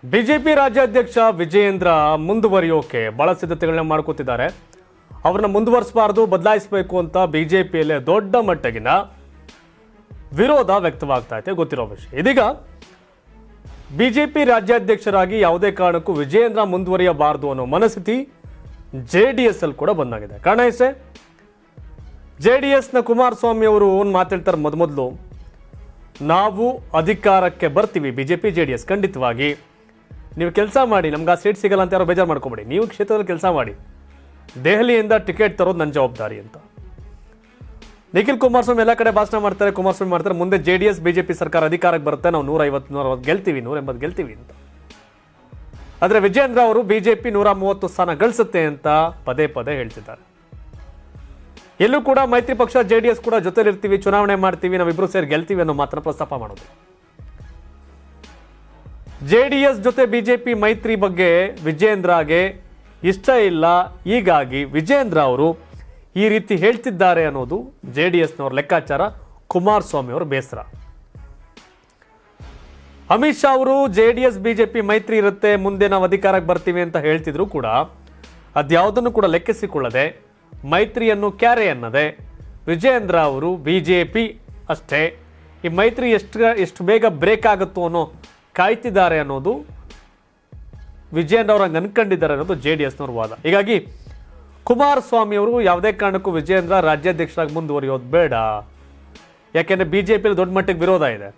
BJP ರಾಜ್ಯಾಧ್ಯಕ್ಷ ವಿಜಯೇಂದ್ರ ಮುಂದುವರಿಯೋಕೆ ಬಹಳ ಸಿದ್ಧತೆಗಳನ್ನ ಮಾಡ್ಕೊತಿದ್ದಾರೆ. ಅವರನ್ನ ಮುಂದುವರಿಸಬಾರದು, ಬದಲಾಯಿಸಬೇಕು ಅಂತ ಬಿಜೆಪಿಯಲ್ಲೇ ದೊಡ್ಡ ಮಟ್ಟಗಿನ ವಿರೋಧ ವ್ಯಕ್ತವಾಗ್ತಾ ಇದೆ. ಗೊತ್ತಿರೋ ವಿಷಯ. ಇದೀಗ ಬಿಜೆಪಿ ರಾಜ್ಯಾಧ್ಯಕ್ಷರಾಗಿ ಯಾವುದೇ ಕಾರಣಕ್ಕೂ ವಿಜಯೇಂದ್ರ ಮುಂದುವರಿಯಬಾರದು ಅನ್ನೋ ಮನಸ್ಥಿತಿ ಜೆಡಿಎಸ್ ಅಲ್ಲಿ ಕೂಡ ಬಂದಾಗಿದೆ. ಕಾರಣ ಇಷ್ಟೇ, ಜೆಡಿಎಸ್ನ ಕುಮಾರಸ್ವಾಮಿ ಅವರು ಒಂದು ಮಾತಾಡ್ತಾರೆ, ಮೊದಲು ನಾವು ಅಧಿಕಾರಕ್ಕೆ ಬರ್ತೀವಿ, ಬಿಜೆಪಿ ಜೆಡಿಎಸ್ ಖಂಡಿತವಾಗಿ ನೀವು ಕೆಲಸ ಮಾಡಿ, ನಮ್ಗೆ ಆ ಸೀಟ್ ಸಿಗಲ್ಲ ಅಂತ ಯಾರೋ ಬೇಜಾರು ಮಾಡ್ಕೊಬೇಡಿ, ನೀವು ಕ್ಷೇತ್ರದಲ್ಲಿ ಕೆಲಸ ಮಾಡಿ, ದೆಹಲಿಯಿಂದ ಟಿಕೆಟ್ ತರೋದು ನನ್ನ ಜವಾಬ್ದಾರಿ ಅಂತ. ನಿಖಿಲ್ ಕುಮಾರಸ್ವಾಮಿ ಎಲ್ಲ ಕಡೆ ಭಾಷಣ ಮಾಡ್ತಾರೆ, ಕುಮಾರಸ್ವಾಮಿ ಮಾಡ್ತಾರೆ, ಮುಂದೆ ಜೆಡಿಎಸ್ ಬಿಜೆಪಿ ಸರ್ಕಾರ ಅಧಿಕಾರಕ್ಕೆ ಬರುತ್ತೆ, ನಾವು 150 ಗೆಲ್ತೀವಿ, 180 ಗೆಲ್ತೀವಿ ಅಂತ. ಆದರೆ ವಿಜಯೇಂದ್ರ ಅವರು ಬಿಜೆಪಿ 130 ಸ್ಥಾನ ಗಳಿಸುತ್ತೆ ಅಂತ ಪದೇ ಪದೇ ಹೇಳ್ತಿದ್ದಾರೆ. ಎಲ್ಲೂ ಕೂಡ ಮೈತ್ರಿ ಪಕ್ಷ ಜೆಡಿಎಸ್ ಕೂಡ ಜೊತೆಲಿರ್ತೀವಿ, ಚುನಾವಣೆ ಮಾಡ್ತೀವಿ, ನಾವಿಬ್ರು ಸೇರಿ ಗೆಲ್ತೀವಿ ಅನ್ನೋ ಮಾತ್ರ ಪ್ರಸ್ತಾಪ ಮಾಡೋದು. ಜೆಡಿಎಸ್ ಜೊತೆ ಬಿಜೆಪಿ ಮೈತ್ರಿ ಬಗ್ಗೆ ವಿಜಯೇಂದ್ರಗೆ ಇಷ್ಟ ಇಲ್ಲ, ಹೀಗಾಗಿ ವಿಜಯೇಂದ್ರ ಅವರು ಈ ರೀತಿ ಹೇಳ್ತಿದ್ದಾರೆ ಅನ್ನೋದು ಜೆಡಿಎಸ್ನವ್ರ ಲೆಕ್ಕಾಚಾರ, ಕುಮಾರಸ್ವಾಮಿ ಅವರ ಬೇಸರ. ಅಮಿತ್ ಶಾ ಅವರು ಜೆಡಿಎಸ್ ಬಿಜೆಪಿ ಮೈತ್ರಿ ಇರುತ್ತೆ, ಮುಂದೆ ನಾವು ಅಧಿಕಾರಕ್ಕೆ ಬರ್ತೀವಿ ಅಂತ ಹೇಳ್ತಿದ್ರು ಕೂಡ ಅದ್ಯಾವುದನ್ನು ಕೂಡ ಲೆಕ್ಕಿಸಿಕೊಳ್ಳದೆ, ಮೈತ್ರಿಯನ್ನು ಕ್ಯಾರೆ ಅನ್ನದೆ ವಿಜಯೇಂದ್ರ ಅವರು ಬಿಜೆಪಿ ಅಷ್ಟೇ, ಈ ಮೈತ್ರಿ ಎಷ್ಟು ಬೇಗ ಬ್ರೇಕ್ ಆಗುತ್ತೋ ಅನ್ನೋ ಕಾಯ್ತಿದ್ದಾರೆ ಅನ್ನೋದು ವಿಜಯೇಂದ್ರ ಅವರು ಅನ್ಕೊಂಡಿದ್ದಾರೆ ಅನ್ನೋದು ಜೆಡಿಎಸ್ನವ್ರ ವಾದ. ಹೀಗಾಗಿ ಕುಮಾರಸ್ವಾಮಿ ಅವರು ಯಾವುದೇ ಕಾರಣಕ್ಕೂ ವಿಜಯೇಂದ್ರ ರಾಜ್ಯಾಧ್ಯಕ್ಷರಾಗಿ ಮುಂದುವರಿಯೋದು ಬೇಡ, ಯಾಕೆಂದ್ರೆ ಬಿಜೆಪಿಯಲ್ಲಿ ದೊಡ್ಡ ಮಟ್ಟಿಗೆ ವಿರೋಧ ಇದೆ.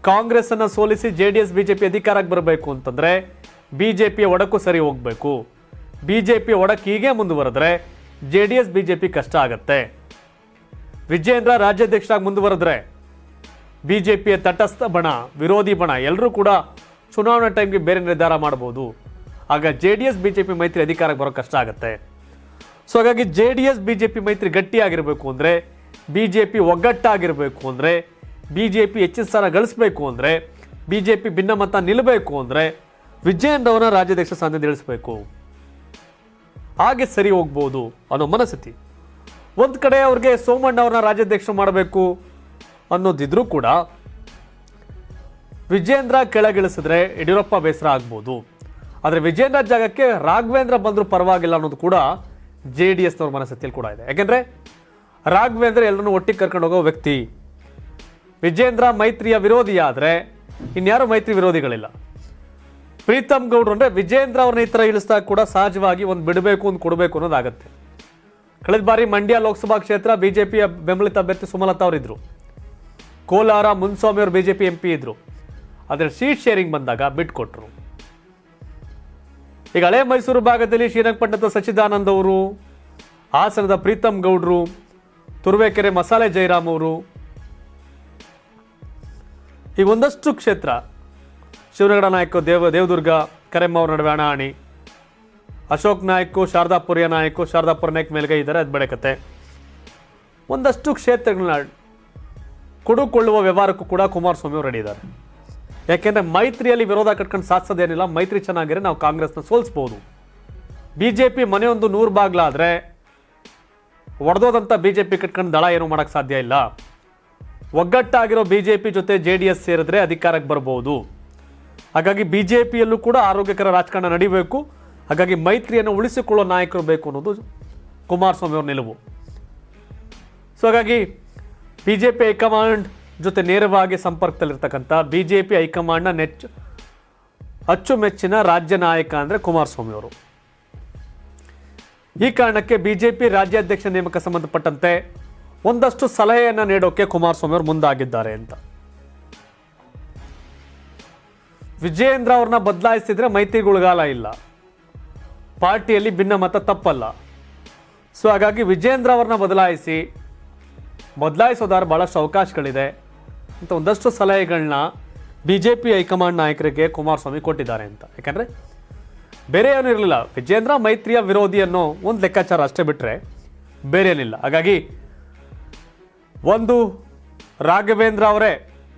ಕಾಂಗ್ರೆಸ್ ಅನ್ನ ಸೋಲಿಸಿ ಜೆಡಿಎಸ್ ಬಿಜೆಪಿ ಅಧಿಕಾರಕ್ಕೆ ಬರಬೇಕು ಅಂತಂದ್ರೆ ಬಿಜೆಪಿಯ ಒಡಕು ಸರಿ ಹೋಗ್ಬೇಕು. ಬಿಜೆಪಿಯ ಒಡಕು ಹೀಗೆ ಮುಂದುವರೆದ್ರೆ ಜೆಡಿಎಸ್ ಬಿಜೆಪಿ ಕಷ್ಟ ಆಗತ್ತೆ. ವಿಜಯೇಂದ್ರ ರಾಜ್ಯಾಧ್ಯಕ್ಷರಾಗಿ ಮುಂದುವರೆದ್ರೆ ಬಿಜೆಪಿಯ ತಟಸ್ಥ ಬಣ, ವಿರೋಧಿ ಬಣ ಎಲ್ಲರೂ ಕೂಡ ಚುನಾವಣಾ ಟೈಮ್ಗೆ ಬೇರೆ ನಿರ್ಧಾರ ಮಾಡಬಹುದು. ಆಗ ಜೆಡಿಎಸ್ ಬಿಜೆಪಿ ಮೈತ್ರಿ ಅಧಿಕಾರಕ್ಕೆ ಬರೋ ಕಷ್ಟ ಆಗುತ್ತೆ. ಸೊ ಹಾಗಾಗಿ ಜೆಡಿಎಸ್ ಬಿಜೆಪಿ ಮೈತ್ರಿ ಗಟ್ಟಿಯಾಗಿರಬೇಕು ಅಂದ್ರೆ, ಬಿಜೆಪಿ ಒಗ್ಗಟ್ಟಾಗಿರಬೇಕು ಅಂದ್ರೆ, ಬಿಜೆಪಿ ಹೆಚ್ಚಿನ ಸ್ಥಾನ ಗಳಿಸಬೇಕು ಅಂದ್ರೆ, ಬಿಜೆಪಿ ಭಿನ್ನಮತ ನಿಲ್ಲಬೇಕು ಅಂದ್ರೆ ವಿಜಯೇಂದ್ರ ಅವರ ರಾಜ್ಯಾಧ್ಯಕ್ಷ ಸ್ಥಾನದಿಂದ ಇಳಿಸಬೇಕು, ಹಾಗೆ ಸರಿ ಹೋಗ್ಬೋದು ಅನ್ನೋ ಮನಸ್ಥಿತಿ. ಒಂದ್ ಕಡೆ ಅವ್ರಿಗೆ ಸೋಮಣ್ಣ ಅವ್ರನ್ನ ರಾಜ್ಯಾಧ್ಯಕ್ಷ ಮಾಡಬೇಕು ಅನ್ನೋದಿದ್ರು ಕೂಡ ವಿಜಯೇಂದ್ರ ಕೆಳಗಿಳಿಸಿದ್ರೆ ಯಡಿಯೂರಪ್ಪ ಬೇಸರ ಆಗ್ಬೋದು. ಆದರೆ ವಿಜಯೇಂದ್ರ ಜಾಗಕ್ಕೆ ರಾಘವೇಂದ್ರ ಬಂದರೂ ಪರವಾಗಿಲ್ಲ ಅನ್ನೋದು ಕೂಡ ಜೆಡಿಎಸ್ನವ್ರ ಮನಸ್ಥಿತಿಯಲ್ಲಿ ಕೂಡ ಇದೆ. ಯಾಕೆಂದ್ರೆ ರಾಘವೇಂದ್ರ ಎಲ್ಲರನ್ನೂ ಒಟ್ಟಿಗೆ ಕರ್ಕೊಂಡು ಹೋಗೋ ವ್ಯಕ್ತಿ. ವಿಜಯೇಂದ್ರ ಮೈತ್ರಿಯ ವಿರೋಧಿ ಆದರೆ ಇನ್ಯಾರು ಮೈತ್ರಿ ವಿರೋಧಿಗಳಿಲ್ಲ. ಪ್ರೀತಮ್ ಗೌಡ್ರು ಅಂದ್ರೆ ವಿಜಯೇಂದ್ರ ಅವ್ರನ್ನ ಈ ಥರ ಇಳಿಸಿದಾಗ ಕೂಡ ಸಹಜವಾಗಿ ಒಂದು ಬಿಡಬೇಕು, ಒಂದು ಕೊಡಬೇಕು ಅನ್ನೋದಾಗತ್ತೆ. ಕಳೆದ ಬಾರಿ ಮಂಡ್ಯ ಲೋಕಸಭಾ ಕ್ಷೇತ್ರ ಬಿಜೆಪಿಯ ಬೆಂಬಲಿತ ಅಭ್ಯರ್ಥಿ ಸುಮಲತಾ ಅವರಿದ್ರು, ಕೋಲಾರ ಮುನ್ಸ್ವಾಮಿ ಅವರು ಬಿಜೆಪಿ ಎಂಪಿ ಇದ್ರು. ಆದರೆ ಸೀಟ್ ಶೇರಿಂಗ್ ಬಂದಾಗ ಬಿಟ್ಕೊಟ್ರು. ಈಗ ಹಳೆ ಮೈಸೂರು ಭಾಗದಲ್ಲಿ ಶ್ರೀರಂಗಪಟ್ಟಣದ ಸಚ್ಚಿದಾನಂದ್ ಅವರು, ಹಾಸನದ ಪ್ರೀತಮ್ ಗೌಡ್ರು, ತುರುವೇಕೆರೆ ಮಸಾಲೆ ಜಯರಾಮ್ ಅವರು, ಈಗ ಒಂದಷ್ಟು ಕ್ಷೇತ್ರ ಶಿವನಗರ ನಾಯಕ್ ದೇವದುರ್ಗ ಕರೆಮ್ಮ ಅವ್ರ ನಡುವೆ ಹಣಾಹಣಿ, ಅಶೋಕ್ ನಾಯ್ಕು ಶಾರದಾಪುರಿಯ ನಾಯಕು, ಶಾರದಾಪುರ ನಾಯಕ್ ಮೇಲ್ಗೈ ಇದ್ದಾರೆ, ಅದು ಬೇಡ ಕತೆ. ಒಂದಷ್ಟು ಕ್ಷೇತ್ರಗಳನ್ನ ಕೊಡುಕೊಳ್ಳುವ ವ್ಯವಹಾರಕ್ಕೂ ಕೂಡ ಕುಮಾರಸ್ವಾಮಿ ಅವರು ರೆಡಿ ಇದ್ದಾರೆ. ಯಾಕೆಂದ್ರೆ ಮೈತ್ರಿಯಲ್ಲಿ ವಿರೋಧ ಕಟ್ಕೊಂಡು ಸಾಧಿಸೋದೇನಿಲ್ಲ, ಮೈತ್ರಿ ಚೆನ್ನಾಗಿದ್ರೆ ನಾವು ಕಾಂಗ್ರೆಸ್ನ ಸೋಲಿಸ್ಬೋದು. ಬಿಜೆಪಿ ಮನೆಯೊಂದು 100 ಬಾಗ್ಲಾದ್ರೆ ಒಡೆದೋದಂತ ಬಿಜೆಪಿ ಕಟ್ಕೊಂಡು ದಳ ಏನು ಮಾಡಕ್ ಸಾಧ್ಯ ಇಲ್ಲ. ಒಗ್ಗಟ್ಟಾಗಿರೋ ಬಿಜೆಪಿ ಜೊತೆ ಜೆಡಿಎಸ್ ಸೇರಿದ್ರೆ ಅಧಿಕಾರಕ್ಕೆ ಬರ್ಬೋದು. ಹಾಗಾಗಿ ಬಿಜೆಪಿಯಲ್ಲೂ ಕೂಡ ಆರೋಗ್ಯಕರ ರಾಜಕಾರಣ ನಡೀಬೇಕು. ಹಾಗಾಗಿ ಮೈತ್ರಿಯನ್ನು ಉಳಿಸಿಕೊಳ್ಳೋ ನಾಯಕರು ಬೇಕು ಅನ್ನೋದು ಕುಮಾರಸ್ವಾಮಿ ಅವ್ರ ನಿಲುವು. ಸೊ ಹಾಗಾಗಿ ಬಿಜೆಪಿ ಹೈಕಮಾಂಡ್ ಜೊತೆ ನೇರವಾಗಿ ಸಂಪರ್ಕದಲ್ಲಿರ್ತಕ್ಕಂಥ ಬಿಜೆಪಿ ಹೈಕಮಾಂಡ್ನ ಅಚ್ಚುಮೆಚ್ಚಿನ ರಾಜ್ಯ ನಾಯಕ ಅಂದರೆ ಕುಮಾರಸ್ವಾಮಿ ಅವರು. ಈ ಕಾರಣಕ್ಕೆ ಬಿಜೆಪಿ ರಾಜ್ಯಾಧ್ಯಕ್ಷ ನೇಮಕ ಸಂಬಂಧಪಟ್ಟಂತೆ ಒಂದಷ್ಟು ಸಲಹೆಯನ್ನು ನೀಡೋಕೆ ಕುಮಾರಸ್ವಾಮಿ ಅವರು ಮುಂದಾಗಿದ್ದಾರೆ ಅಂತ. ವಿಜಯೇಂದ್ರ ಅವ್ರನ್ನ ಬದಲಾಯಿಸಿದ್ರೆ ಮೈತ್ರಿಗುಳಗಾಲ ಇಲ್ಲ, ಪಾರ್ಟಿಯಲ್ಲಿ ಭಿನ್ನಮತ ತಪ್ಪಲ್ಲ. ಸೊ ಹಾಗಾಗಿ ವಿಜಯೇಂದ್ರ ಅವ್ರನ್ನ ಬದಲಾಯಿಸೋದಾದ್ರೆ ಬಹಳಷ್ಟು ಅವಕಾಶಗಳಿದೆ ಅಂತ ಒಂದಷ್ಟು ಸಲಹೆಗಳನ್ನ ಬಿಜೆಪಿ ಹೈಕಮಾಂಡ್ ನಾಯಕರಿಗೆ ಕುಮಾರಸ್ವಾಮಿ ಕೊಟ್ಟಿದ್ದಾರೆ ಅಂತ. ಯಾಕಂದ್ರೆ ಬೇರೆ ಏನೂ ಇರಲಿಲ್ಲ, ವಿಜಯೇಂದ್ರ ಮೈತ್ರಿಯ ವಿರೋಧಿ ಅನ್ನೋ ಒಂದು ಲೆಕ್ಕಾಚಾರ ಅಷ್ಟೇ ಬಿಟ್ಟರೆ ಬೇರೆ ಏನಿಲ್ಲ. ಹಾಗಾಗಿ ಒಂದು ರಾಘವೇಂದ್ರ ಅವರೇ,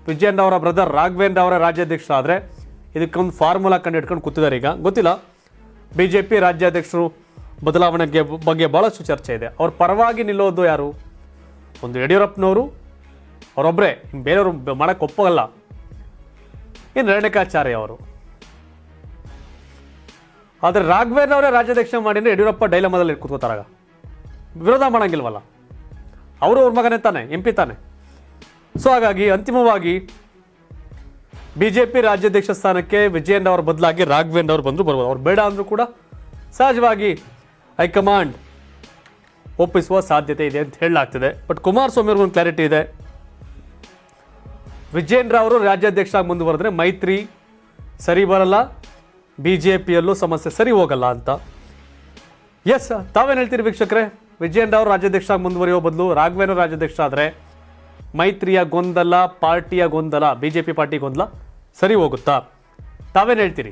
ವಿಜಯೇಂದ್ರ ಅವರ ಬ್ರದರ್ ರಾಘವೇಂದ್ರ ಅವರ ರಾಜ್ಯಾಧ್ಯಕ್ಷ ಆದರೆ ಇದಕ್ಕೊಂದು ಫಾರ್ಮುಲಾ ಕಂಡು ಇಟ್ಕೊಂಡು ಕೂತಿದ್ದಾರೆ. ಈಗ ಗೊತ್ತಿಲ್ಲ, ಬಿಜೆಪಿ ರಾಜ್ಯಾಧ್ಯಕ್ಷರು ಬದಲಾವಣೆ ಬಗ್ಗೆ ಬಹಳಷ್ಟು ಚರ್ಚೆ ಇದೆ. ಅವ್ರ ಪರವಾಗಿ ನಿಲ್ಲೋದು ಯಾರು? ಒಂದು ಯಡಿಯೂರಪ್ಪನವರು, ಅವರೊಬ್ಬರೇ, ಬೇರೆಯವರು ಮಾಡಕ್ಕೆ ಒಪ್ಪಲ್ಲ. ಇನ್ನು ರೇಣುಕಾಚಾರ್ಯ ಅವರು ಆದರೆ ರಾಘವೇಂದ್ರ ಅವರೇ ರಾಜ್ಯಾಧ್ಯಕ್ಷ ಮಾಡಿದ್ರೆ ಯಡಿಯೂರಪ್ಪ ಡೈಲಮಾದಲ್ಲಿ ಕೂತ್ಕೋತಾರಾಗ, ವಿರೋಧ ಮಾಡಂಗಿಲ್ವಲ್ಲ, ಅವರು ಅವ್ರ ಮಗನೇ ತಾನೆ, MP ತಾನೆ. ಸೊ ಹಾಗಾಗಿ ಅಂತಿಮವಾಗಿ BJP ರಾಜ್ಯಾಧ್ಯಕ್ಷ ಸ್ಥಾನಕ್ಕೆ ವಿಜಯೇಂದ್ರ ಅವರ ಬದಲಾಗಿ ರಾಘವೇಂದ್ರ ಅವರು ಬಂದರೂ ಬರ್ಬೋದು. ಅವ್ರು ಬೇಡ ಅಂದರೂ ಕೂಡ ಸಹಜವಾಗಿ ಹೈಕಮಾಂಡ್ ಒಪ್ಪಿಸುವ ಸಾಧ್ಯತೆ ಇದೆ ಅಂತ ಹೇಳಲಾಗ್ತಿದೆ. ಬಟ್ ಕುಮಾರಸ್ವಾಮಿ ಅವ್ರಿಗೊಂದು ಕ್ಲಾರಿಟಿ ಇದೆ, ವಿಜಯೇಂದ್ರ ಅವರು ರಾಜ್ಯಾಧ್ಯಕ್ಷ ಆಗಿ ಮುಂದುವರೆದ್ರೆ ಮೈತ್ರಿ ಸರಿ ಬರಲ್ಲ, BJPಯಲ್ಲೂ ಸಮಸ್ಯೆ ಸರಿ ಹೋಗಲ್ಲ ಅಂತ. ಎಸ್, ತಾವೇನು ಹೇಳ್ತೀರಿ ವೀಕ್ಷಕರೇ? ವಿಜಯೇಂದ್ರ ಅವರು ರಾಜ್ಯಾಧ್ಯಕ್ಷ ಆಗಿ ಮುಂದುವರಿಯೋ ಬದಲು ರಾಘವೇಂದ್ರ ರಾಜ್ಯಾಧ್ಯಕ್ಷ ಆದರೆ ಮೈತ್ರಿಯ ಗೊಂದಲ, ಪಾರ್ಟಿಯ ಗೊಂದಲ, BJP ಪಾರ್ಟಿ ಗೊಂದಲ ಸರಿ ಹೋಗುತ್ತಾ? ತಾವೇನು ಹೇಳ್ತೀರಿ?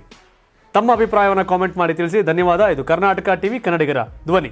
ತಮ್ಮ ಅಭಿಪ್ರಾಯವನ್ನು ಕಾಮೆಂಟ್ ಮಾಡಿ ತಿಳಿಸಿ. ಧನ್ಯವಾದ. ಇದು ಕರ್ನಾಟಕ ಟಿವಿ, ಕನ್ನಡಿಗರ ಧ್ವನಿ.